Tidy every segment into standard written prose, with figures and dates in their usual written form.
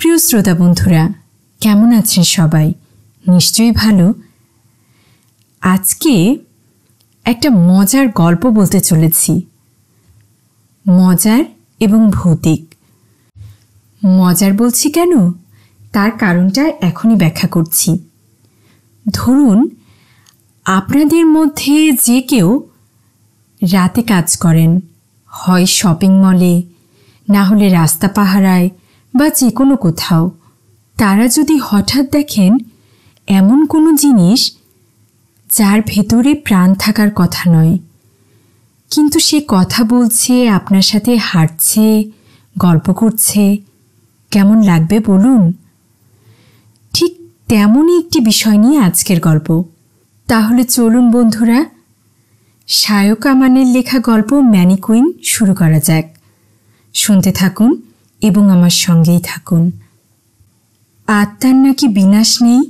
প্রিয় শ্রোতা বন্ধুরা, কেমন আছেন সবাই? নিশ্চয়ই ভালো। আজকে একটা মজার গল্প বলতে চলেছি, মজার এবং ভৌতিক। মজার বলছি কেন, তার কারণটা এখনই ব্যাখ্যা করছি। ধরুন, আপনাদের মধ্যে যে কেউ রাতে কাজ করেন, হয় শপিং মলে, না হলে রাস্তা পাহারায় বা যে কোনো কোথাও। তারা যদি হঠাৎ দেখেন এমন কোনো জিনিস যার ভেতরে প্রাণ থাকার কথা নয়, কিন্তু সে কথা বলছে, আপনার সাথে হাঁটছে, গল্প করছে, কেমন লাগবে বলুন? ঠিক তেমনই একটি বিষয় নিয়ে আজকের গল্প। তাহলে চলুন বন্ধুরা, শায়ক আমানের লেখা গল্প ম্যানিকুইন শুরু করা যাক। শুনতে থাকুন এবং আমার সঙ্গেই থাকুন। আত্মার নাকি বিনাশ নেই,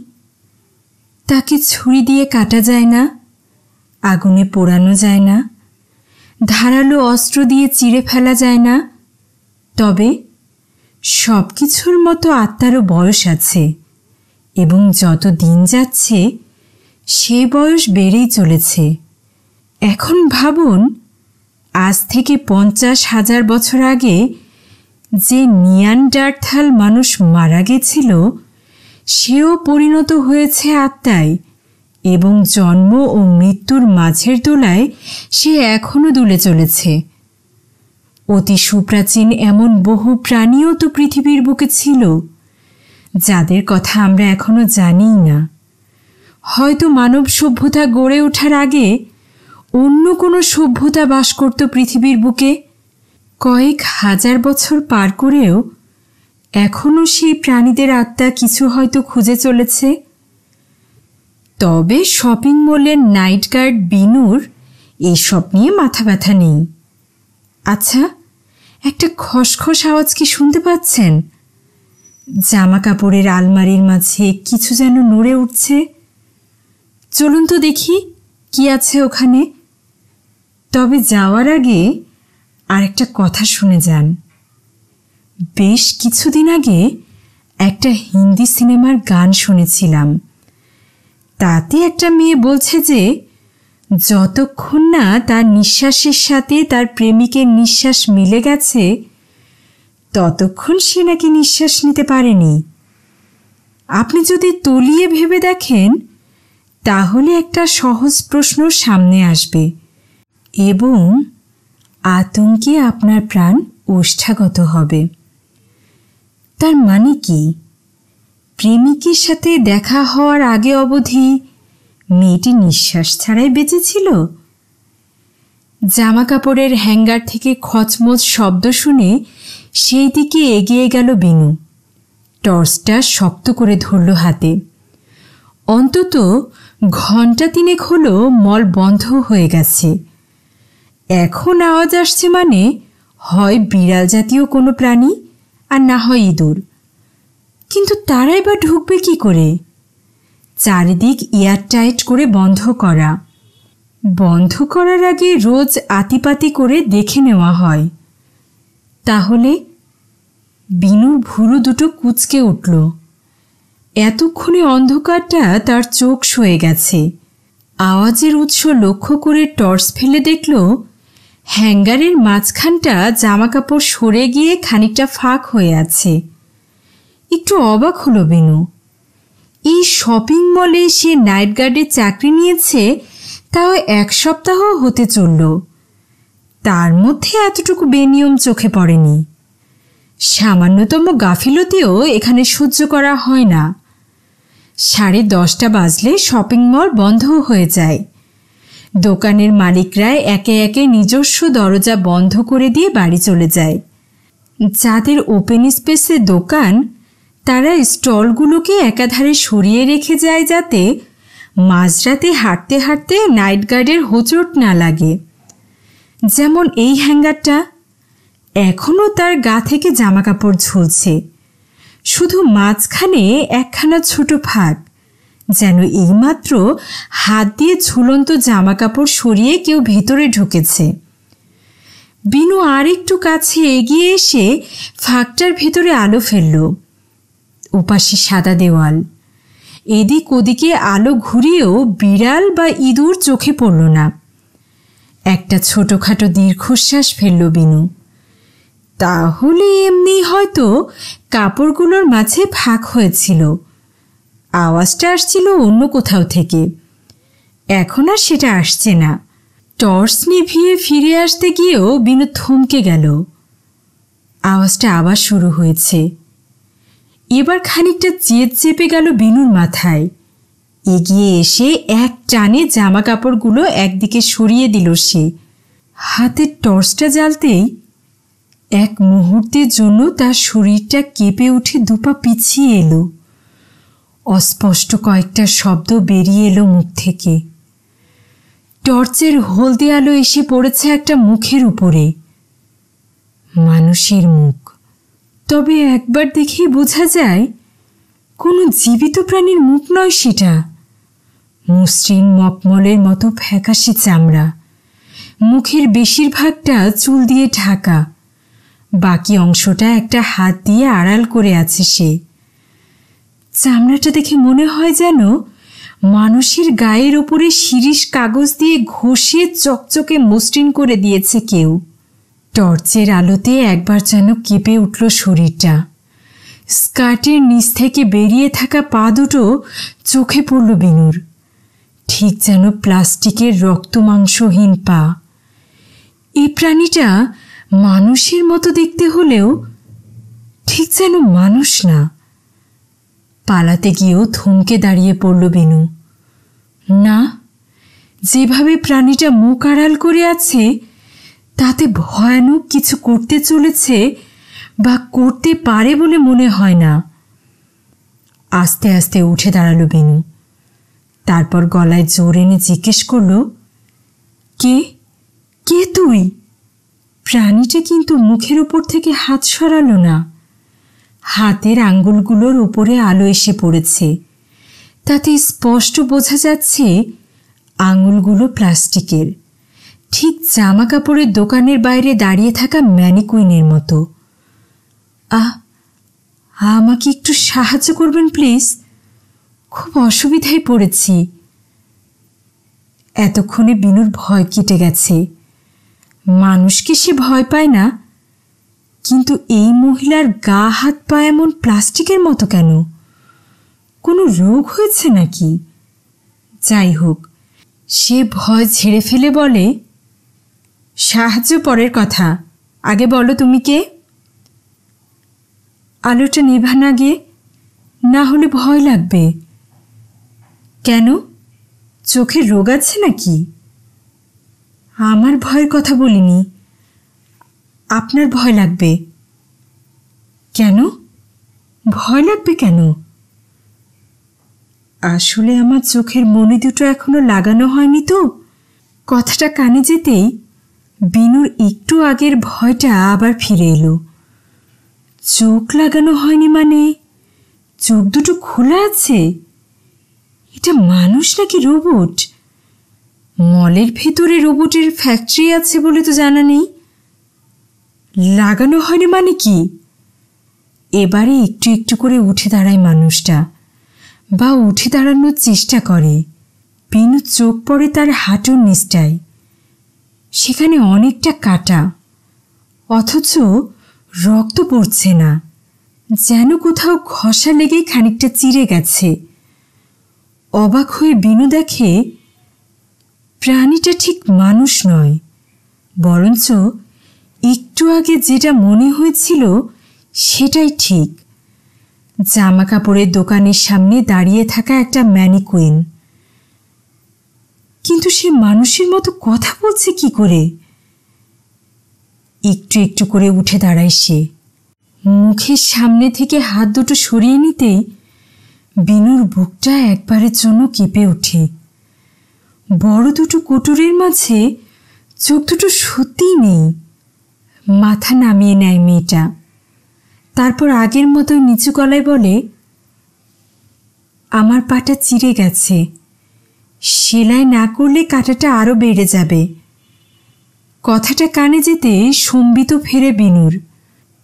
তাকে ছুরি দিয়ে কাটা যায় না, আগুনে পোড়ানো যায় না, ধারালো অস্ত্র দিয়ে চিড়ে ফেলা যায় না। তবে সব কিছুর মতো আত্মারও বয়স আছে, এবং যত দিন যাচ্ছে সে বয়স বেড়েই চলেছে। এখন ভাবুন, আজ থেকে 50,000 বছর আগে যে নিয়ানডার্থাল মানুষ মারা গেছিল, সেও পরিণত হয়েছে আত্মায়, এবং জন্ম ও মৃত্যুর মাঝের দোলায় সে এখনও দুলে চলেছে। অতি সুপ্রাচীন এমন বহু প্রাণীও তো পৃথিবীর বুকে ছিল, যাদের কথা আমরা এখনো জানিই না। হয়তো মানব সভ্যতা গড়ে ওঠার আগে অন্য কোনো সভ্যতা বাস করত পৃথিবীর বুকে। কয়েক হাজার বছর পার করেও এখনও সেই প্রাণীদের আত্মা কিছু হয়তো খুঁজে চলেছে। তবে শপিং মলের নাইট গার্ড বিনুর এইসব নিয়ে মাথা ব্যথা নেই। আচ্ছা, একটা খসখস আওয়াজ কি শুনতে পাচ্ছেন? জামা কাপড়ের আলমারির মাঝে কিছু যেন নড়ে উঠছে। চলুন তো দেখি কি আছে ওখানে। তবে যাওয়ার আগে আরেকটা কথা শুনে যান। বেশ কিছুদিন আগে একটা হিন্দি সিনেমার গান শুনেছিলাম। তাতে একটা মেয়ে বলছে যে যতক্ষণ না তার নিঃশ্বাসের সাথে তার প্রেমিকের নিঃশ্বাস মিলে গেছে, ততক্ষণ সে নাকি নিঃশ্বাস নিতে পারেনি। আপনি যদি তলিয়ে ভেবে দেখেন, তাহলে একটা সহজ প্রশ্ন সামনে আসবে এবং আতঙ্কে আপনার প্রাণ ওষ্ঠাগত হবে। তার মানে কি? প্রেমিকের সাথে দেখা হওয়ার আগে অবধি মেয়েটি নিঃশ্বাস ছাড়াই বেঁচেছিল? জামা কাপড়ের হ্যাঙ্গার থেকে খচমচ শব্দ শুনে সেই দিকে এগিয়ে গেল বিনু। টর্চটা শক্ত করে ধরল হাতে। অন্তত ঘণ্টা 3 হলো মল বন্ধ হয়ে গেছে। এখন আওয়াজ আসছে মানে হয় বিড়াল জাতীয় কোনো প্রাণী, আর না হয় ইঁদুর। কিন্তু তারাই বা ঢুকবে কি করে? চারিদিক এয়ারটাইট করে বন্ধ করা। বন্ধ করার আগে রোজ আতিপাতি করে দেখে নেওয়া হয়। তাহলে বিনুর ভুরু দুটো কুঁচকে উঠল। এতক্ষণে অন্ধকারটা তার চোখ সয়ে গেছে। আওয়াজের উৎস লক্ষ্য করে টর্চ ফেলে দেখল হ্যাঙ্গারের মাঝখানটা জামাকাপড় সরে গিয়ে খানিকটা ফাঁক হয়ে আছে। একটু অবাক হলো বিনু। এই শপিং মলে সে নাইট গার্ডের চাকরি নিয়েছে, তাও 1 সপ্তাহ হতে চলল। তার মধ্যে এতটুকু বেনিয়ম চোখে পড়েনি। সামান্যতম গাফিলতিও এখানে সহ্য করা হয় না। 10:30 বাজলে শপিং মল বন্ধ হয়ে যায়। দোকানের মালিকরা একে একে নিজস্ব দরজা বন্ধ করে দিয়ে বাড়ি চলে যায়। যাদের ওপেন স্পেসে দোকান, তারা স্টলগুলোকে একাধারে সরিয়ে রেখে যায় যাতে মাঝরাতে হাঁটতে হাঁটতে নাইট গার্ডের হোঁচট না লাগে। যেমন এই হ্যাঙ্গারটা, এখনও তার গা থেকে জামা কাপড় ঝুলছে, শুধু মাঝখানে একখানা ছোট ফাঁক, যেন এইমাত্র হাত দিয়ে ঝুলন্ত জামা কাপড় সরিয়ে কেউ ভেতরে ঢুকেছে। বিনু আর একটু কাছে এগিয়ে এসে ফাঁকটার ভেতরে আলো ফেলল। ওপাশে সাদা দেওয়াল। এদিক ওদিকে আলো ঘুরিয়েও বিড়াল বা ইঁদুর চোখে পড়ল না। একটা ছোটখাটো দীর্ঘশ্বাস ফেলল বিনু। তাহলে এমনি হয়তো কাপড়গুলোর মাঝে ফাঁক হয়েছিল। আওয়াজটা আসছিল অন্য কোথাও থেকে, এখন আর সেটা আসছে না। টর্চ নিভিয়ে ফিরে আসতে গিয়েও বিনু থমকে গেল। আওয়াজটা আবার শুরু হয়েছে। এবার খানিকটা জেদ চেপে গেল বিনুর মাথায়। এগিয়ে এসে এক টানে জামা কাপড়গুলো একদিকে সরিয়ে দিল সে। হাতের টর্চটা জ্বালতেই এক মুহূর্তের জন্য তার শরীরটা কেঁপে উঠে দুপা পিছিয়ে এলো। অস্পষ্ট কয়েকটা শব্দ বেরিয়ে এলো মুখ থেকে। টর্চের হলদে আলো এসে পড়েছে একটা মুখের উপরে। মানুষের মুখ, তবে একবার দেখেই বোঝা যায় কোনো জীবিত প্রাণীর মুখ নয় সেটা। মসৃণ মকমলের মতো ফ্যাকাশে চামড়া, মুখের বেশিরভাগটা চুল দিয়ে ঢাকা, বাকি অংশটা একটা হাত দিয়ে আড়াল করে আছে সে। চামড়াটা দেখে মনে হয় যেন মানুষের গায়ের ওপরে শিরিষ কাগজ দিয়ে ঘষে চকচকে মসৃণ করে দিয়েছে কেউ। টর্চের আলোতে একবার যেন কেঁপে উঠল শরীরটা। স্কার্টের নিচ থেকে বেরিয়ে থাকা পা দুটো চোখে পড়ল বিনুর, ঠিক যেন প্লাস্টিকের রক্ত মাংসহীন পা। এই প্রাণীটা মানুষের মতো দেখতে হলেও ঠিক যেন মানুষ না। পালাতে গিয়েও থমকে দাঁড়িয়ে পড়ল বিনু। না, যেভাবে প্রাণীটা মুখ আড়াল করে আছে তাতে ভয়ানক কিছু করতে চলেছে বা করতে পারে বলে মনে হয় না। আস্তে আস্তে উঠে দাঁড়ালো বিনু। তারপর গলায় জোর এনে জিজ্ঞেস করল, কে কে তুই? প্রাণীটা কিন্তু মুখের উপর থেকে হাত সরালো না। হাতের আঙ্গুলগুলোর উপরে আলো এসে পড়েছে। তাতে স্পষ্ট বোঝা যাচ্ছে আঙুলগুলো প্লাস্টিকের, ঠিক জামা কাপড়ের দোকানের বাইরে দাঁড়িয়ে থাকা ম্যানিকুইনের মতো। আমাকে একটু সাহায্য করবেন প্লিজ, খুব অসুবিধায় পড়েছি। এতক্ষণে বিনুর ভয় কেটে গেছে। মানুষকে সে ভয় পায় না, কিন্তু এই মহিলার গা হাত পা এমন প্লাস্টিকের মতো কেন? কোনো রোগ হয়েছে নাকি? যাই হোক, সে ভয় ঝেড়ে ফেলে বলে, সাহায্য পরের কথা, আগে বলো তুমি কে? আলোটা নেভা না গিয়ে, না হলে ভয় লাগবে। কেন, চোখের রোগ আছে নাকি? আমার ভয়ের কথা বলিনি, আপনার ভয় লাগবে। কেন ভয় লাগবে কেন? আসলে আমার চোখের মণি দুটো এখনো লাগানো হয়নি তো। কথাটা কানে যেতেই বিনুর একটু আগের ভয়টা আবার ফিরে এলো। চোখ লাগানো হয়নি মানে চোখ দুটো খোলা আছে? এটা মানুষ নাকি রোবট? মলের ভেতরে রোবটের ফ্যাক্টরি আছে বলে তো জানা নেই। লাগানো হয়নি মানে কি? এবারে একটু একটু করে উঠে দাঁড়ায় মানুষটা, বা উঠে দাঁড়ানোর চেষ্টা করে। বিনু চোখ পড়ে তার হাঁটুর নিচটায়। সেখানে অনেকটা কাটা, অথচ রক্ত পড়ছে না, যেন কোথাও ঘষা লেগে খানিকটা চিরে গেছে। অবাক হয়ে বিনু দেখে প্রাণীটা ঠিক মানুষ নয়, বরঞ্চ একটু আগে যেটা মনে হয়েছিল সেটাই ঠিক। জামা কাপড়ের দোকানের সামনে দাঁড়িয়ে থাকা একটা ম্যানিকুইন। কিন্তু সে মানুষের মতো কথা বলছে কি করে? একটু একটু করে উঠে দাঁড়ায় সে। মুখের সামনে থেকে হাত দুটো সরিয়ে নিতেই বিনুর বুকটা একবারের জন্য কেঁপে ওঠে। বড় দুটো কোটরের মাঝে চোখ দুটো সত্যিই নেই। মাথা নামিয়ে নেয় মেয়েটা। তারপর আগের মতোই নিচু গলায় বলে, আমার পাটা চিরে গেছে, সেলাই না করলে কাঁটাটা আরও বেড়ে যাবে। কথাটা কানে যেতে সম্বিত ফেরে বিনুর।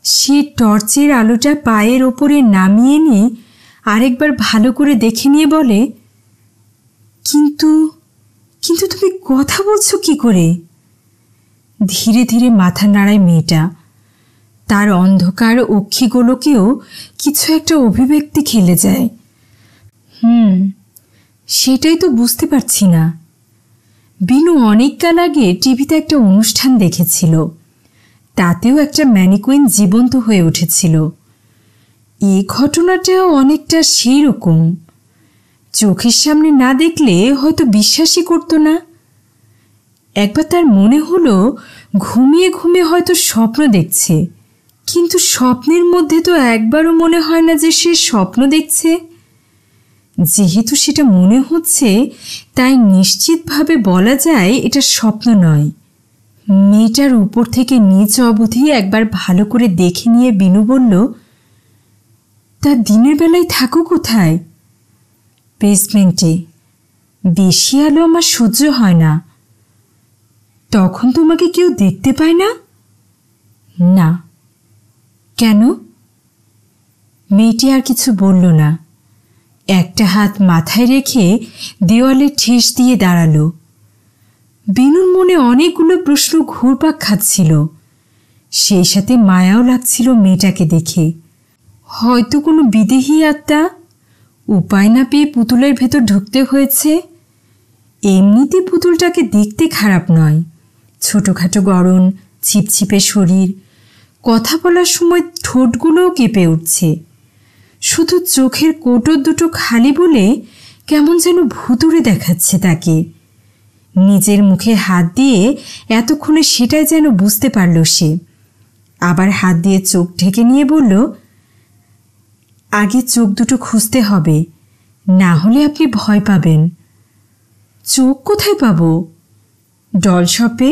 সে টর্চের আলোটা পায়ের ওপরে নামিয়ে নিয়ে আরেকবার ভালো করে দেখে নিয়ে বলে, কিন্তু কিন্তু তুমি কথা বলছো কি করে? ধীরে ধীরে মাথা নাড়ায় মেয়েটা। তার অন্ধকার অক্ষিগুলোকেও কিছু একটা অভিব্যক্তি খেলে যায়। সেটাই তো বুঝতে পারছি না। বিনু অনেককাল আগে টিভিতে একটা অনুষ্ঠান দেখেছিল, তাতেও একটা ম্যানিকুইন জীবন্ত হয়ে উঠেছিল। এই ঘটনাটাও অনেকটা সেই রকম। চোখের সামনে না দেখলে হয়তো বিশ্বাসই করতো না। একবার তার মনে হলো ঘুমিয়ে ঘুমিয়ে হয়তো স্বপ্ন দেখছে, কিন্তু স্বপ্নের মধ্যে তো একবারও মনে হয় না যে সে স্বপ্ন দেখছে। যেহেতু সেটা মনে হচ্ছে, তাই নিশ্চিতভাবে বলা যায় এটা স্বপ্ন নয়। মেয়েটার উপর থেকে নিচ অবধি একবার ভালো করে দেখে নিয়ে বিনু বলল, তা দিনের বেলায় থাকো কোথায়? বেসমেন্টে। বেশি আলো আমার সহ্য হয় না। তখন তোমাকে কেউ দেখতে পায় না? না। কেন? মেয়েটি আর কিছু বলল না। একটা হাত মাথায় রেখে দেওয়ালে ঠেস দিয়ে দাঁড়ালো। বিনুর মনে অনেকগুলো প্রশ্ন ঘুরপাক খাচ্ছিল, সেই সাথে মায়াও লাগছিল মেয়েটাকে দেখে। হয়তো কোনো বিদেহী আত্মা, উপায় না পেয়ে পুতুলের ভেতর ঢুকতে হয়েছে। এমনিতে পুতুলটাকে দেখতে খারাপ নয়, ছোটোখাটো গড়ন, ছিপছিপে শরীর, কথা বলার সময় ঠোঁটগুলোও কেঁপে উঠছে। শুধু চোখের কোটর দুটো খালি বলে কেমন যেন ভুতুড়ে দেখাচ্ছে তাকে। নিজের মুখে হাত দিয়ে এতক্ষণে সেটাই যেন বুঝতে পারল সে। আবার হাত দিয়ে চোখ ঢেকে নিয়ে বলল, আগে চোখ দুটো খুঁজতে হবে, না হলে আপনি ভয় পাবেন। চোখ কোথায় পাবো? ডল শপে,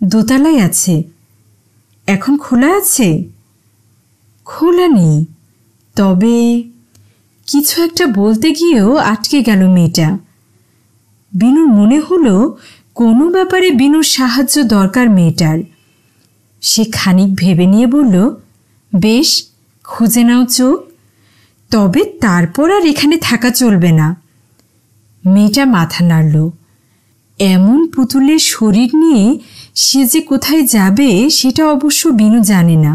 দোতলায় আছে। এখন খোলা আছে? খোলা নেই। তবে কিছু একটা বলতে গিয়েও আটকে গেল মেয়েটা। বিনুর মনে হলো কোনো ব্যাপারে বিনুর সাহায্য দরকার মেয়েটার। সে খানিক ভেবে নিয়ে বলল, বেশ, খুঁজে নাও চোখ, তবে তারপর আর এখানে থাকা চলবে না। মেয়েটা মাথা নাড়ল। এমন পুতুলের শরীর নিয়ে সে যে কোথায় যাবে সেটা অবশ্য বিনু জানে না।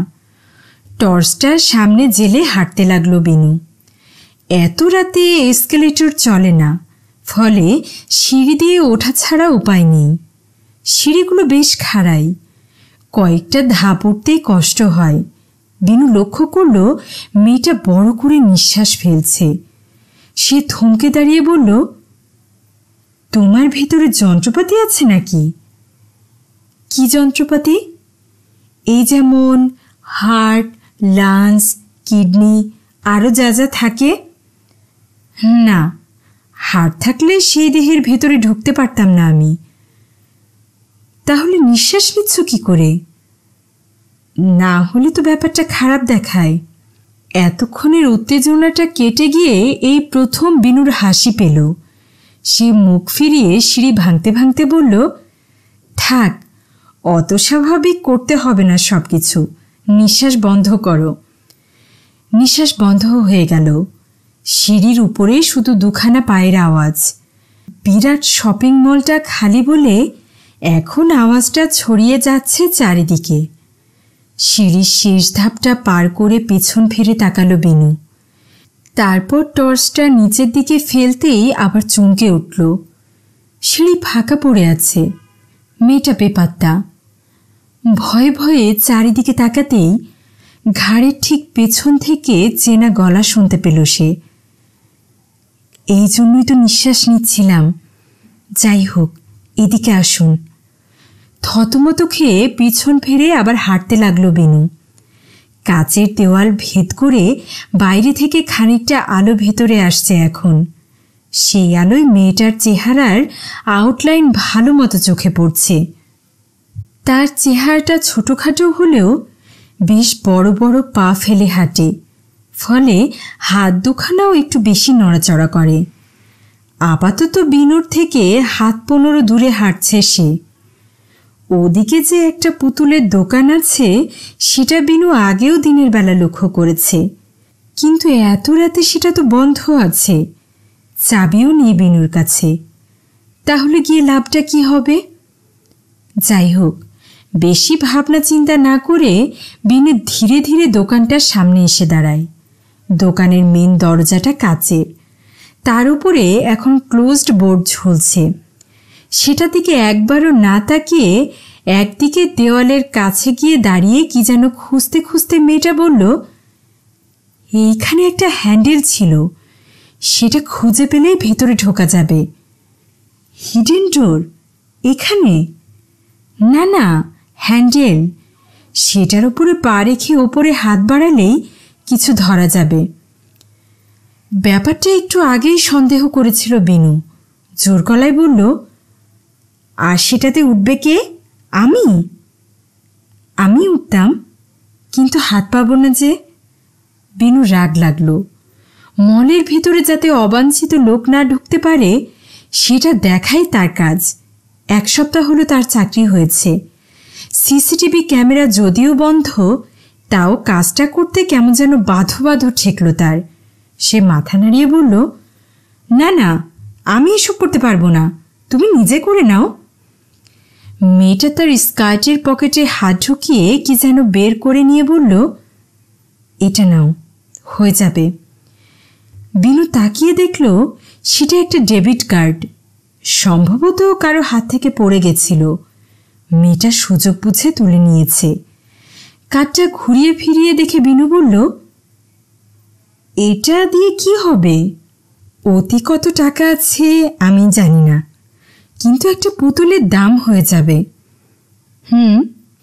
টর্চটার সামনে জেলে হাঁটতে লাগলো বিনু। এত রাতে এসকেলেটর চলে না, ফলে সিঁড়ি দিয়ে ওঠা ছাড়া উপায় নেই। সিঁড়িগুলো বেশ খাড়াই, কয়েকটা ধাপ উঠতেই কষ্ট হয়। বিনু লক্ষ্য করল মেয়েটা বড় করে নিঃশ্বাস ফেলছে। সে থমকে দাঁড়িয়ে বলল, তোমার ভেতরে যন্ত্রপাতি আছে নাকি? কি যন্ত্রপাতি? এই যেমন হার্ট, লাংস, কিডনি, আরও যা যা থাকে। না, হার্ট থাকলে সেই দেহের ভেতরে ঢুকতে পারতাম না আমি। তাহলে নিঃশ্বাস নিচ্ছ কি করে? না হলে তো ব্যাপারটা খারাপ দেখায়। এতক্ষণের উত্তেজনাটা কেটে গিয়ে এই প্রথম বিনুর হাসি পেল। সে মুখ ফিরিয়ে সিঁড়ি ভাঙতে ভাঙতে বলল, থাক, অত স্বাভাবিক করতে হবে না সব কিছু। নিঃশ্বাস বন্ধ করো। নিঃশ্বাস বন্ধ হয়ে গেল। সিঁড়ির উপরে শুধু দুখানা পায়ের আওয়াজ। বিরাট শপিং মলটা খালি বলে এখন আওয়াজটা ছড়িয়ে যাচ্ছে চারিদিকে। সিঁড়ির শেষ ধাপটা পার করে পেছন ফিরে তাকালো বিনু। তারপর টর্চটা নিচের দিকে ফেলতেই আবার চমকে উঠল। সিঁড়ি ফাঁকা পড়ে আছে, মেয়েটা বেপাত্তা। ভয়ে ভয়ে চারিদিকে তাকাতেই ঘাড়ের ঠিক পেছন থেকে চেনা গলা শুনতে পেল সে। এই জন্যই তো নিঃশ্বাস নিচ্ছিলাম। যাই হোক, এদিকে আসুন। থতমত খেয়ে পিছন ফিরে আবার হাঁটতে লাগলো বিনু। কাচের দেওয়াল ভেদ করে বাইরে থেকে খানিকটা আলো ভেতরে আসছে এখন। সেই আলোয় মেয়েটার চেহারার আউটলাইন ভালো মতো চোখে পড়ছে। তার চেহারাটা ছোটোখাটো হলেও বেশ বড় বড় পা ফেলে হাঁটে, ফলে হাত দুখানাও একটু বেশি নড়াচড়া করে। আপাতত বিনুর থেকে হাত 15 দূরে হাঁটছে সে। ওদিকে যে একটা পুতুলের দোকান আছে সেটা বিনু আগেও দিনের বেলা লক্ষ্য করেছে, কিন্তু এত রাতে সেটা তো বন্ধ আছে, চাবিও নেই বিনুর কাছে। তাহলে গিয়ে লাভটা কি হবে? যাই হোক, বেশি ভাবনা চিন্তা না করে বিনু ধীরে ধীরে দোকানটার সামনে এসে দাঁড়ায়। দোকানের মেন দরজাটা কাচের, তার উপরে এখন ক্লোজড বোর্ড ঝুলছে। সেটা দিকে একবারও না তাকিয়ে একদিকে দেওয়ালের কাছে গিয়ে দাঁড়িয়ে কি যেন খুঁজতে খুঁজতে মেয়েটা বলল, এইখানে একটা হ্যান্ডেল ছিল, সেটা খুঁজে পেলেই ভেতরে ঢোকা যাবে। হিডেন ডোর এখানে? না না, হ্যান্ডেল, সেটার উপরে পা রেখে ওপরে হাত বাড়ালেই কিছু ধরা যাবে। ব্যাপারটা একটু আগেই সন্দেহ করেছিল বিনু। জোর গলায় বলল, আর সেটাতে উঠবে কে? আমি উঠতাম, কিন্তু হাত পাবো না যে। বিনু রাগ লাগলো। মলের ভিতরে যাতে অবাঞ্ছিত লোক না ঢুকতে পারে সেটা দেখাই তার কাজ। 1 সপ্তাহ হলো তার চাকরি হয়েছে। সিসিটিভি ক্যামেরা যদিও বন্ধ, তাও কাজটা করতে কেমন যেন বাঁধো বাঁধো ঠেকল তার। সে মাথা নাড়িয়ে বলল, না না, আমি এসব করতে পারবো না, তুমি নিজে করে নাও। মেয়েটা তার স্কার্টের পকেটে হাত ঢুকিয়ে কি যেন বের করে নিয়ে বলল, এটা নাও, হয়ে যাবে। বিনু তাকিয়ে দেখল সেটা একটা ডেবিট কার্ড, সম্ভবত কারো হাত থেকে পড়ে গেছিল। মেয়েটা সুযোগ বুঝে তুলে নিয়েছে। কার্ডটা ঘুরিয়ে ফিরিয়ে দেখে বিনু বলল, এটা দিয়ে কি হবে? অতি কত টাকা আছে আমি জানি না, কিন্তু একটা পুতুলের দাম হয়ে যাবে।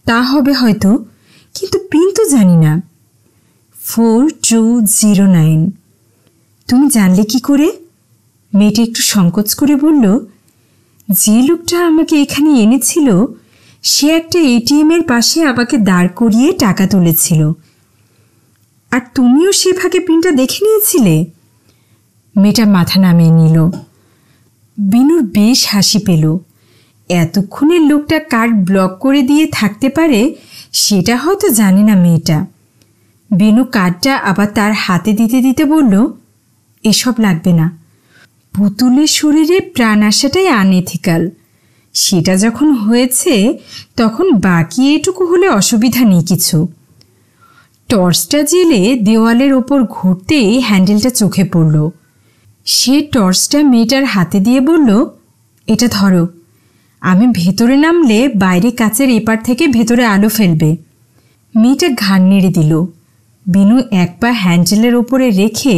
তা হবে হয়তো, কিন্তু পিন তো জানি না। 4209। তুমি জানলে কি করে? মেয়েটা একটু সংকোচ করে বলল, যে লোকটা আমাকে এখানে এনেছিল সে একটা এটিএমের পাশে আমাকে দাঁড় করিয়ে টাকা তুলেছিল। আর তুমিও সে ফাঁকে পিনটা দেখে নিয়েছিলে? মেয়েটা মাথা নামিয়ে নিল। বিনুর বেশ হাসি পেল। এতক্ষণের লোকটা কার্ড ব্লক করে দিয়ে থাকতে পারে সেটা হয়তো জানে না মেয়েটা। বিনু কার্ডটা আবার তার হাতে দিতে দিতে বলল, এসব লাগবে না, পুতুলের শরীরে প্রাণ আসাটাই আনএথিক্যাল। সেটা যখন হয়েছে তখন বাকি এটুকু হলে অসুবিধা নেই কিছু। টর্চটা জেলে দেওয়ালের ওপর ঘুরতেই হ্যান্ডেলটা চোখে পড়ল। সে টর্চটা মেয়েটার হাতে দিয়ে বলল, এটা ধরো, আমি ভেতরে নামলে বাইরে কাচের এপার থেকে ভেতরে আলো ফেলবে। মেয়েটা ঘাড় নেড়ে দিল। বিনু এক পা হ্যান্ডেলের ওপরে রেখে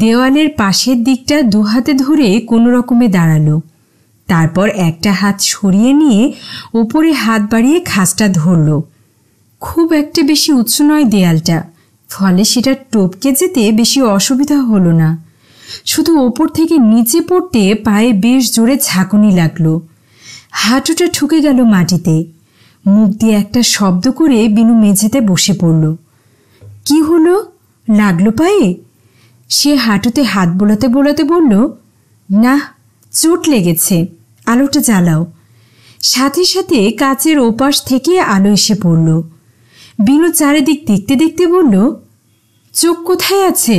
দেওয়ালের পাশের দিকটা দুহাতে ধরে কোনো রকমে দাঁড়ালো। তারপর একটা হাত সরিয়ে নিয়ে ওপরে হাত বাড়িয়ে খাঁজটা ধরল। খুব একটা বেশি উঁচু নয় দেয়ালটা, ফলে সেটা টপকে যেতে বেশি অসুবিধা হলো না। শুধু ওপর থেকে নিচে পড়তে পায়ে বেশ জোরে ঝাঁকুনি লাগলো। হাঁটুটা ঠুকে গেল মাটিতে। মুখ দিয়ে একটা শব্দ করে বিনু মেঝেতে বসে পড়ল। কি হলো? লাগলো পায়ে? সে হাঁটুতে হাত বোলাতে বোলাতে বলল, না, চোট লেগেছে, আলোটা জ্বালাও। সাথে সাথে কাচের ওপাশ থেকে আলো এসে পড়ল। বিনু চারিদিক দেখতে দেখতে বলল, চোখ কোথায় আছে?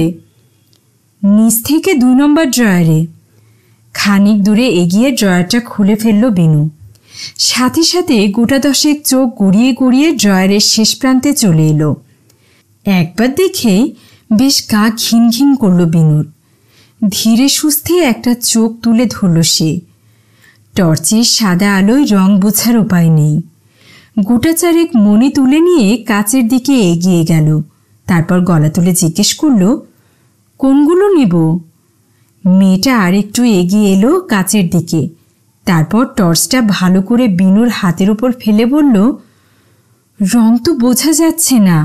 নিচ থেকে 2 নম্বর ড্রয়ারে। খানিক দূরে এগিয়ে ড্রয়ারটা খুলে ফেলল বিনু। সাথে সাথে গোটা 10 চোখ গড়িয়ে গড়িয়ে ড্রয়ারের শেষ প্রান্তে চলে এলো। একবার দেখেই বেশ গা ঘিন ঘিন করল বিনুর। ধীরে সুস্থে একটা চোখ তুলে ধরল সে। টর্চের সাদা আলোয় রং বোঝার উপায় নেই। গোটা 4 মণি তুলে নিয়ে কাচের দিকে এগিয়ে গেল। তারপর গলা তুলে জিজ্ঞেস করল, কোনগুলো নেব? মেয়েটা আর একটু এগিয়ে এলো কাচের দিকে। তারপর টর্চটা ভালো করে বিনুর হাতের উপর ফেলে বলল, রং তো বোঝা যাচ্ছে না,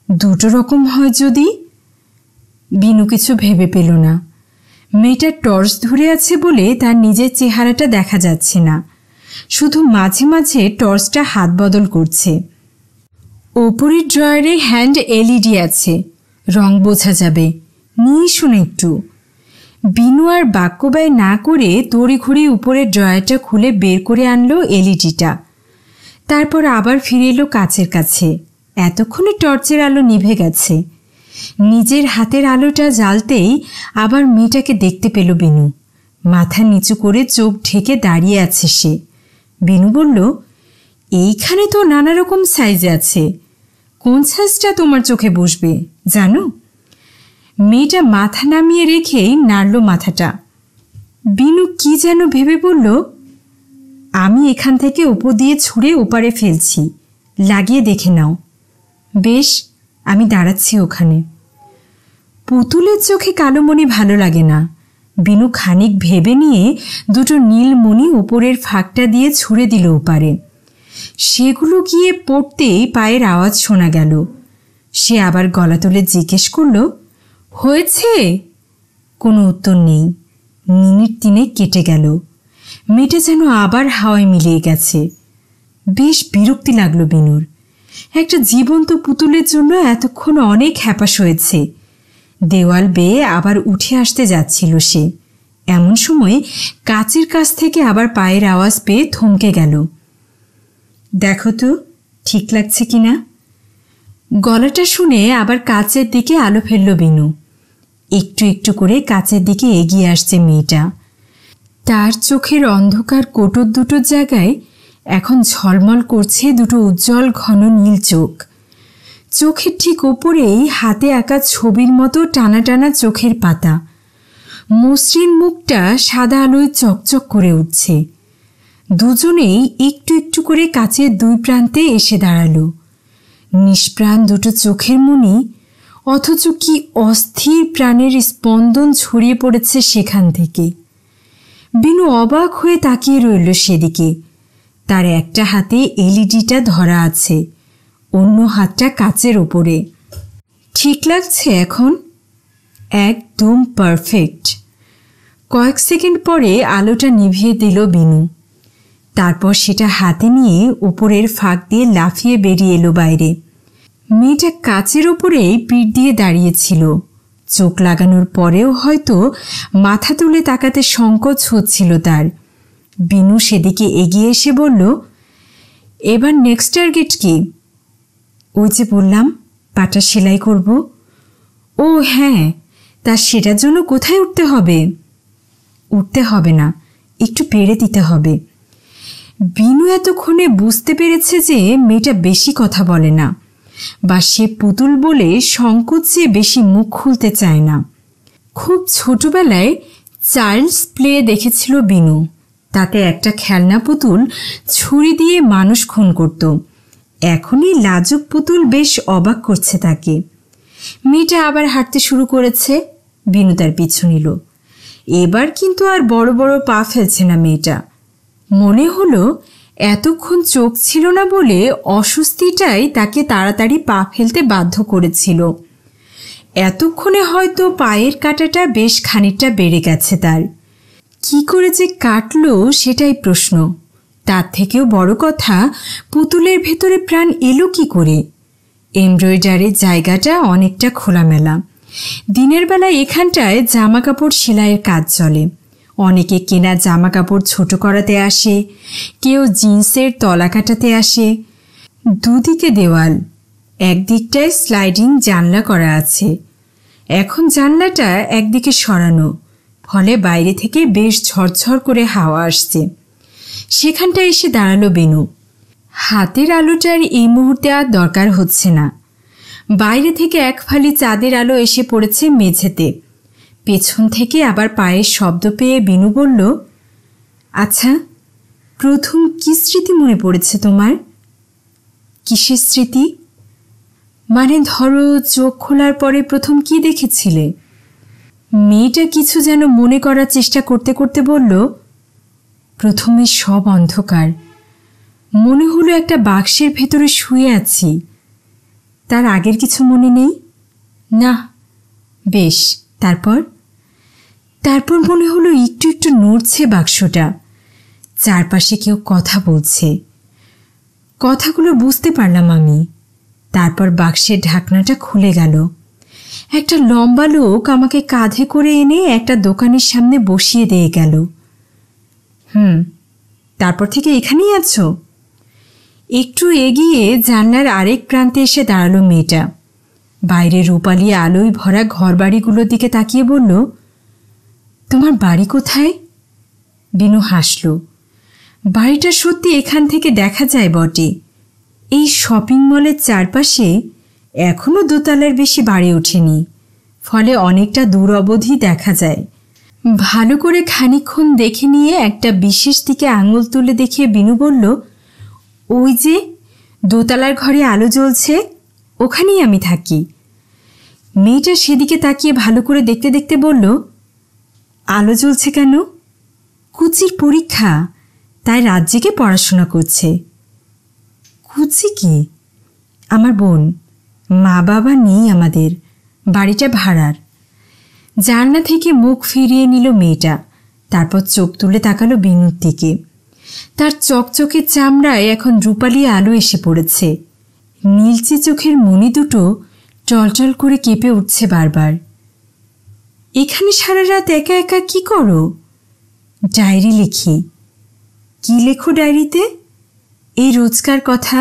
2 রকম হয় যদি। বিনু কিছু ভেবে পেল না। মেয়েটা টর্চ ধরে আছে বলে তার নিজের চেহারাটা দেখা যাচ্ছে না, শুধু মাঝে মাঝে টর্চটা হাত বদল করছে। ওপরের ড্রয়ারে হ্যান্ড এলইডি আছে, রং বোঝা যাবে, নিয়ে শুনে একটু। বিনু আর বাক্য ব্যয় না করে তড়িঘড়ি উপরের ড্রয়ারটা খুলে বের করে আনলো এলইডিটা। তারপর আবার ফিরে এলো কাচের কাছে। এতক্ষণে টর্চের আলো নিভে গেছে। নিজের হাতের আলোটা জ্বালতেই আবার মেয়েটাকে দেখতে পেল বিনু। মাথা নিচু করে চোখ ঢেকে দাঁড়িয়ে আছে সে। বিনু বলল, এইখানে তো নানা রকম সাইজ আছে, কোন সাইজটা তোমার চোখে বসবে জানো? মেয়েটা মাথা নামিয়ে রেখেই নাড়ল মাথাটা। বিনু কি যেন ভেবে বলল, আমি এখান থেকে উপর দিয়ে ছুঁড়ে ওপারে ফেলছি, লাগিয়ে দেখে নাও। বেশ, আমি দাঁড়াচ্ছি ওখানে। পুতুলের চোখে কালো মণি ভালো লাগে না। বিনু খানিক ভেবে নিয়ে দুটো নীল মণি উপরের ফাঁকটা দিয়ে ছুঁড়ে দিল ওপারে। সেগুলো গিয়ে পড়তেই পায়ের আওয়াজ শোনা গেল। সে আবার গলা তুলে জিজ্ঞেস করল, হয়েছে? কোনো উত্তর নেই। মিনিট 3 কেটে গেল। মেয়েটা যেন আবার হাওয়ায় মিলিয়ে গেছে। বেশ বিরক্তি লাগলো বিনুর। একটা জীবন্ত পুতুলের জন্য এতক্ষণ অনেক হ্যাপাস হয়েছে। দেওয়াল বেয়ে আবার উঠে আসতে যাচ্ছিল সে। এমন সময় কাচের কাছ থেকে আবার পায়ের আওয়াজ পেয়ে থমকে গেল। দেখো তো ঠিক লাগছে কিনা। গলাটা শুনে আবার কাচের দিকে আলো ফেলল বিনু। একটু একটু করে কাচের দিকে এগিয়ে আসছে মেয়েটা। তার চোখের অন্ধকার কোটর দুটো জায়গায় এখন ঝলমল করছে দুটো উজ্জ্বল ঘন নীল চোখ। চোখের ঠিক ওপরেই হাতে আঁকা ছবির মতো টানা টানা চোখের পাতা। মসৃণ মুখটা সাদা আলোয় চকচক করে উঠছে। দুজনেই একটু একটু করে কাচের দুই প্রান্তে এসে দাঁড়ালো। নিষ্প্রাণ দুটো চোখের মনি, অথচ কি অস্থির প্রাণের স্পন্দন ছড়িয়ে পড়েছে সেখান থেকে। বিনু অবাক হয়ে তাকিয়ে রইল সেদিকে। তার একটা হাতে এলইডিটা ধরা আছে, অন্য হাতটা কাচের ওপরে। ঠিক লাগছে এখন? একদম পারফেক্ট। কয়েক সেকেন্ড পরে আলোটা নিভিয়ে দিল বিনু। তারপর সেটা হাতে নিয়ে উপরের ফাঁক দিয়ে লাফিয়ে বেরিয়ে এলো বাইরে। মেয়েটা কাচের ওপরেই পিঠ দিয়ে দাঁড়িয়েছিল। চোখ লাগানোর পরেও হয়তো মাথা তুলে তাকাতে সংকোচ হচ্ছিল তার। বিনু সেদিকে এগিয়ে এসে বলল, এবার নেক্সট টার্গেট কি? ওই যে বললাম পাটা সেলাই করব। ও হ্যাঁ, তা সেটার জন্য কোথায় উঠতে হবে? উঠতে হবে না, একটু পেরে দিতে হবে। বিনু এতক্ষণে বুঝতে পেরেছে যে মেয়েটা বেশি কথা বলে না, বা সে পুতুল বলে সংকোচে বেশি মুখ খুলতে চায় না। খুব ছোটবেলায় চাইল্ডস প্লে দেখেছিল বিনু। তাতে একটা খেলনা পুতুল ছুরি দিয়ে মানুষ খুন করত। এখনই লাজুক পুতুল বেশ অবাক করছে তাকে। মেয়েটা আবার হাঁটতে শুরু করেছে। বিনু তার পিছু নিল। এবার কিন্তু আর বড় বড় পা ফেলছে না মেয়েটা। মনে হলো এতক্ষণ চোখ ছিল না বলে অস্বস্তিটাই তাকে তাড়াতাড়ি পা ফেলতে বাধ্য করেছিল। এতক্ষণে হয়তো পায়ের কাঁটাটা বেশ খানিকটা বেড়ে গেছে তার। কি করে যে কাটলো সেটাই প্রশ্ন। তার থেকেও বড় কথা, পুতুলের ভেতরে প্রাণ এলো কি করে? এমব্রয়ডারির জায়গাটা অনেকটা খোলামেলা। দিনের বেলায় এখানটায় জামা কাপড় সেলাইয়ের কাজ চলে। অনেকে কেনা জামা কাপড় ছোট করাতে আসে, কেউ জিন্সের তলা কাটাতে আসে। দুদিকে দেওয়াল, একদিকটায় স্লাইডিং জানলা করা আছে। এখন জানলাটা একদিকে সরানো, ফলে বাইরে থেকে বেশ ঝরঝর করে হাওয়া আসছে। সেখানটা এসে দাঁড়ালো বেনু। হাতের আলোটার এই মুহূর্তে আর দরকার হচ্ছে না। বাইরে থেকে এক ফালি চাঁদের আলো এসে পড়েছে মেঝেতে। পেছন থেকে আবার পায়ের শব্দ পেয়ে বিনু বলল, আচ্ছা, প্রথম কি স্মৃতি মনে পড়েছে তোমার? কিসের স্মৃতি? মানে ধরো চোখ খোলার পরে প্রথম কি দেখেছিলে? মেয়েটা কিছু যেন মনে করার চেষ্টা করতে করতে বলল, প্রথমে সব অন্ধকার। মনে হলো একটা বাক্সের ভেতরে শুয়ে আছি। তার আগের কিছু মনে নেই? না। বেশ, তারপর? তারপর মনে হলো একটু একটু নড়ছে বাক্সটা। চারপাশে কেউ কথা বলছে। কথাগুলো বুঝতে পারলাম আমি। তারপর বাক্সের ঢাকনাটা খুলে গেল। একটা লম্বা লোক আমাকে কাঁধে করে এনে একটা দোকানের সামনে বসিয়ে দিয়ে গেল। তারপর থেকে এখানেই আছো? একটু এগিয়ে জানলার আরেক প্রান্তে এসে দাঁড়ালো মেয়েটা। বাইরে রূপালি আলোয় ভরা ঘরবাড়িগুলোর দিকে তাকিয়ে বলল, তোমার বাড়ি কোথায়? বিনু হাসল। বাড়িটা সত্যি এখান থেকে দেখা যায় বটে। এই শপিং মলের চারপাশে এখনও দোতলার বেশি বাড়ি ওঠেনি, ফলে অনেকটা দূর অবধি দেখা যায়। ভালো করে খানিকক্ষণ দেখে নিয়ে একটা বিশেষ দিকে আঙুল তুলে দেখিয়ে বিনু বলল, ওই যে দোতলার ঘরে আলো জ্বলছে, ওখানেই আমি থাকি। মেয়েটা সেদিকে তাকিয়ে ভালো করে দেখতে দেখতে বলল, আলো জ্বলছে কেন? কুচির পরীক্ষা, তাই রাত জেগে পড়াশোনা করছে। কুচি কি? আমার বোন। মা বাবা নেই আমাদের, বাড়িটা ভাড়ার। জানলা থেকে মুখ ফিরিয়ে নিল মেয়েটা, তারপর চোখ তুলে তাকালো বিনুর দিকে। তার চকচকে চামড়ায় এখন রূপালি আলো এসে পড়েছে। নীলচে চোখের মণি দুটো টলটল করে কেঁপে উঠছে বারবার। এখানে সারা রাত একা একা কি করো? ডায়েরি লিখি। কি লেখো ডায়েরিতে? এই রোজকার কথা,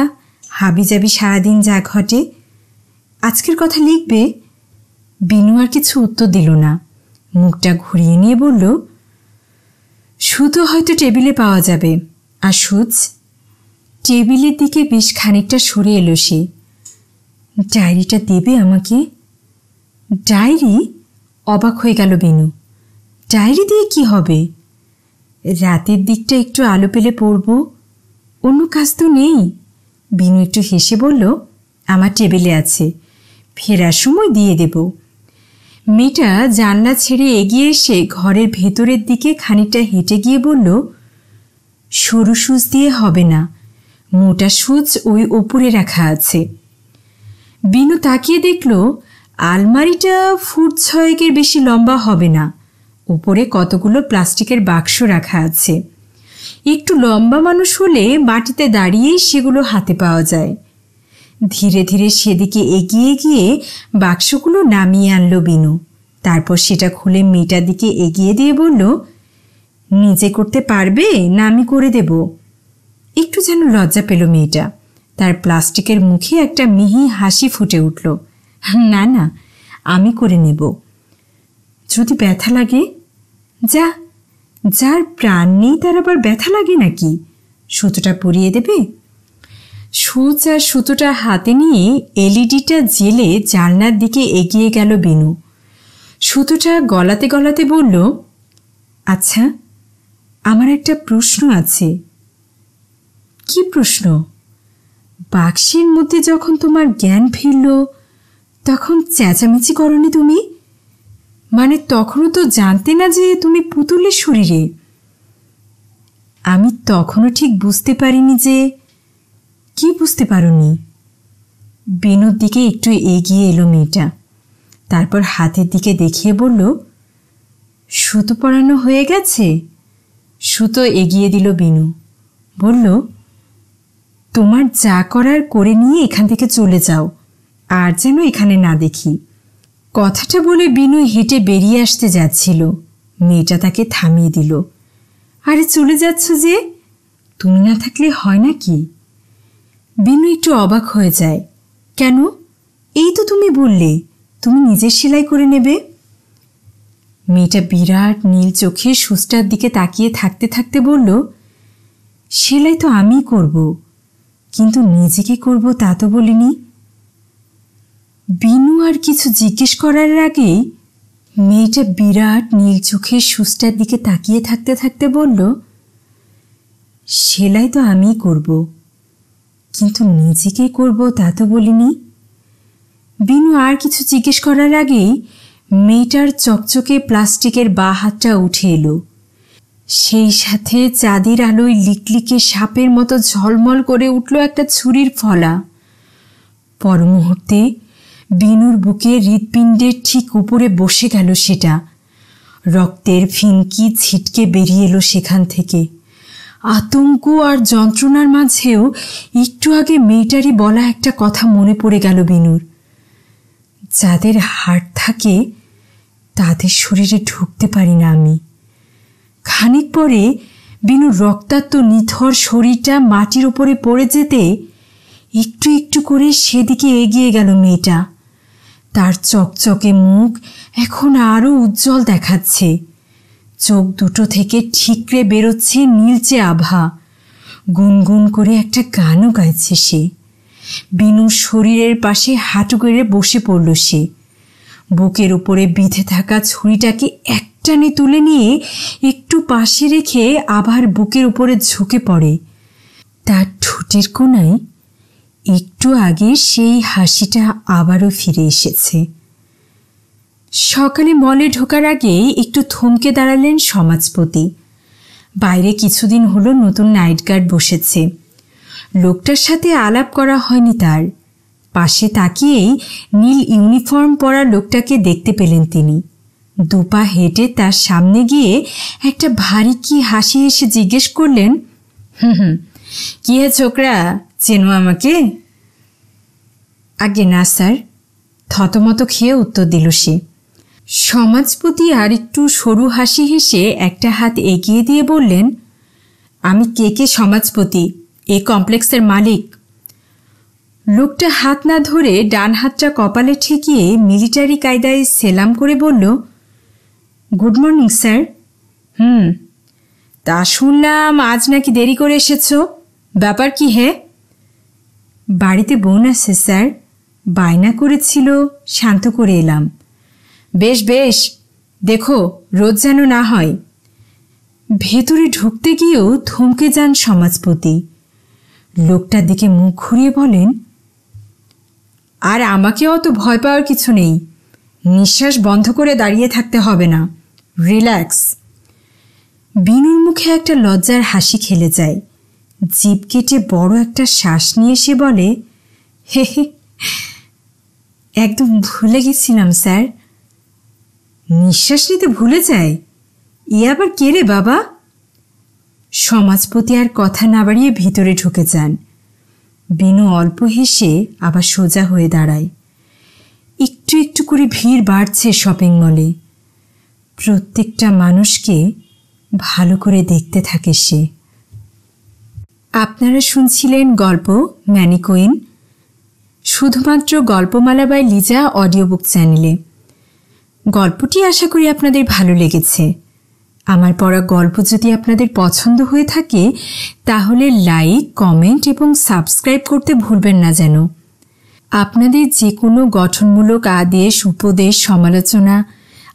হাবিজাবি সারাদিন যা ঘটে। আজকের কথা লিখবে? বিনু আর কিছু উত্তর দিল না। মুখটা ঘুরিয়ে নিয়ে বলল, সুতো হয়তো টেবিলে পাওয়া যাবে। আর সুচ? টেবিলের দিকে বেশ খানিকটা সরে এলো সে। ডায়েরিটা দেবে আমাকে? ডায়েরি? অবাক হয়ে গেল বিনু। ডায়েরি দিয়ে কি হবে? রাতের দিকটা একটু আলো পেলে পড়ব, অন্য কাজ তো নেই। বিনু একটু হেসে বলল, আমার টেবিলে আছে, ফেরার সময় দিয়ে দেব। মেয়েটা জানলা ছেড়ে এগিয়ে এসে ঘরের ভেতরের দিকে খানিকটা হেঁটে গিয়ে বলল, সরু সুচ দিয়ে হবে না, মোটা সুচ ওই ওপরে রাখা আছে। বিনু তাকিয়ে দেখল আলমারিটা ফুট 6 বেশি লম্বা হবে না। উপরে কতগুলো প্লাস্টিকের বাক্স রাখা আছে। একটু লম্বা মানুষ হলে মাটিতে দাঁড়িয়েই সেগুলো হাতে পাওয়া যায়। ধীরে ধীরে সেদিকে এগিয়ে গিয়ে বাক্সগুলো নামিয়ে আনলো বিনু। তারপর সেটা খুলে মেয়েটার দিকে এগিয়ে দিয়ে বলল, নিজে করতে পারবে না আমি করে দেব? একটু যেন লজ্জা পেল মেয়েটা। তার প্লাস্টিকের মুখে একটা মিহি হাসি ফুটে উঠল। না না, আমি করে নেব। যদি ব্যথা লাগে? যা, যার প্রাণ নেই তার আবার ব্যথা লাগে নাকি? সুতোটা পরিয়ে দেবে? সুচ আর সুতোটা হাতে নিয়ে এলইডিটা জেলে জানলার দিকে এগিয়ে গেল বিনু। সুতোটা গলাতে গলাতে বলল, আচ্ছা, আমার একটা প্রশ্ন আছে। কি প্রশ্ন? বাক্সের মধ্যে যখন তোমার জ্ঞান ফিরল তখন চেঁচামেচি করনি তুমি? মানে তখনও তো জানতে না যে তুমি পুতুলের শরীরে? আমি তখনও ঠিক বুঝতে পারিনি যে। কি বুঝতে পারোনি? বিনুর দিকে একটু এগিয়ে এলো মেয়েটা, তারপর হাতের দিকে দেখিয়ে বলল, সুতো পরানো হয়ে গেছে? সুতো এগিয়ে দিল বিনু। বলল, তোমার যা করার করে নিয়ে এখান থেকে চলে যাও, আর যেন এখানে না দেখি। কথাটা বলে বিনু হেঁটে বেরিয়ে আসতে যাচ্ছিল। মেয়েটা তাকে থামিয়ে দিল। আরে চলে যাচ্ছ যে? তুমি না থাকলে হয় নাকি? বিনু একটু অবাক হয়ে যায়। কেন? এই তো তুমি বললে তুমি নিজের সেলাই করে নেবে। মেয়েটা বিরাট নীল চোখে সুচটার দিকে তাকিয়ে থাকতে থাকতে বলল, সেলাই তো আমি করব, কিন্তু নিজেকে করব তা তো বলিনি। বিনু আর কিছু জিজ্ঞেস করার আগেই মেয়েটা বিরাট নীল চোখে সুচটার দিকে তাকিয়ে থাকতে থাকতে বলল, সেলাই তো আমি করব, কিন্তু নিজেকে করব তা তো বলিনি। বিনু আর কিছু জিজ্ঞেস করার আগেই মেয়েটার চকচকে প্লাস্টিকের বাঁ হাতটা উঠে এলো। সেই সাথে চাঁদের আলোয় লিকলিকে সাপের মতো ঝলমল করে উঠল একটা ছুরির ফলা। পর মুহূর্তে বিনুর বুকে হৃৎপিণ্ডের ঠিক উপরে বসে গেল সেটা। রক্তের ফিনকি ছিটকে বেরিয়ে এলো সেখান থেকে। আতঙ্ক আর যন্ত্রণার মাঝেও একটু আগে মেয়েটারই বলা একটা কথা মনে পড়ে গেল বিনুর। যাদের হাড় থাকে তাদের শরীরে ঢুকতে পারি না আমি। খানিক পরে বিনুর রক্তাক্ত নিথর শরীরটা মাটির উপরে পড়ে যেতে একটু একটু করে সেদিকে এগিয়ে গেল মেয়েটা। তার চকচকে মুখ এখন আরও উজ্জ্বল দেখাচ্ছে। চোখ দুটো থেকে ঠিকরে বেরোচ্ছে নীলচে আভা। গুনগুন করে একটা গানও গাইছে সে। বিনুর শরীরের পাশে হাঁটু গেড়ে বসে পড়ল সে। বুকের উপরে বিঁধে থাকা ছুরিটাকে একটানে তুলে নিয়ে একটু পাশে রেখে আবার বুকের উপরে ঝুঁকে পড়ে। তার ঠোঁটের কোণায় একটু আগে সেই হাসিটা আবারও ফিরে এসেছে। সকালে মলে ঢোকার আগেই একটু থমকে দাঁড়ালেন সমাজপতি। বাইরে কিছুদিন হলো নতুন নাইট গার্ড বসেছে। লোকটার সাথে আলাপ করা হয়নি তার। পাশে তাকিয়েই নীল ইউনিফর্ম পরা লোকটাকে দেখতে পেলেন তিনি। দুপা হেঁটে তার সামনে গিয়ে একটা ভারী কি হাসি এসে জিজ্ঞেস করলেন, হুম, কি হে ছোকরা, চেনো আমাকে? আগে না স্যার, থতমত খেয়ে উত্তর দিল সে। সমাজপতি আর একটু সরু হাসি হেসে একটা হাত এগিয়ে দিয়ে বললেন, আমি কে সমাজপতি, এই কমপ্লেক্সের মালিক। লোকটা হাত না ধরে ডান হাতটা কপালে ঠেকিয়ে মিলিটারি কায়দায় সেলাম করে বলল, গুড মর্নিং স্যার। তা শুনলাম আজ নাকি দেরি করে এসেছ, ব্যাপার কি হে? বাড়িতে বোন আছে স্যার, বায়না করেছিল, শান্ত করে এলাম। বেশ বেশ, দেখো রোজ যেন না হয়। ভেতরে ঢুকতে গিয়েও থমকে যান সমাজপতি। লোকটার দিকে মুখ ঘুরিয়ে বলেন, আর আমাকে অত ভয় পাওয়ার কিছু নেই। নিঃশ্বাস বন্ধ করে দাঁড়িয়ে থাকতে হবে না, রিল্যাক্স। বিনুর মুখে একটা লজ্জার হাসি খেলে যায়। জিভ কেটে বড় একটা শ্বাস নিয়ে সে বলে, হে হে, একদম ভুলে গেছিলাম স্যার। নিঃশ্বাস নিতে ভুলে যায়? এ আবার কে রে বাবা? সমাজপতি আর কথা না বাড়িয়ে ভিতরে ঢুকে যান। বিনু অল্প হেসে আবার সোজা হয়ে দাঁড়ায়। একটু একটু করে ভিড় বাড়ছে শপিং মলে। প্রত্যেকটা মানুষকে ভালো করে দেখতে থাকে সে। আপনারা শুনছিলেন গল্প ম্যানিকুইন, শুধুমাত্র গল্পমালা বাই লিজা অডিও বুক চ্যানেলে। গল্পটি আশা করি আপনাদের ভালো লেগেছে। আমার পড়া গল্প যদি আপনাদের পছন্দ হয়ে থাকে তাহলে লাইক, কমেন্ট এবং সাবস্ক্রাইব করতে ভুলবেন না যেন। আপনাদের যে কোনো গঠনমূলক আদেশ, উপদেশ, সমালোচনা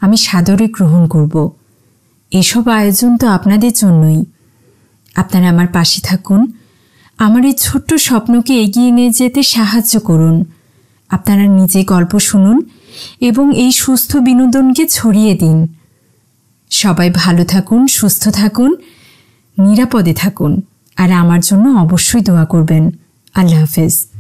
আমি সাদরে গ্রহণ করব। এসব আয়োজন তো আপনাদের জন্যই। আপনারা আমার পাশে থাকুন, আমার এই ছোট্ট স্বপ্নকে এগিয়ে নিয়ে যেতে সাহায্য করুন। আপনারা নিজে গল্প শুনুন এবং এই সুস্থ বিনোদনকে ছড়িয়ে দিন। সবাই ভালো থাকুন, সুস্থ থাকুন, নিরাপদে থাকুন, আর আমার জন্য অবশ্যই দোয়া করবেন। আল্লাহ হাফেজ।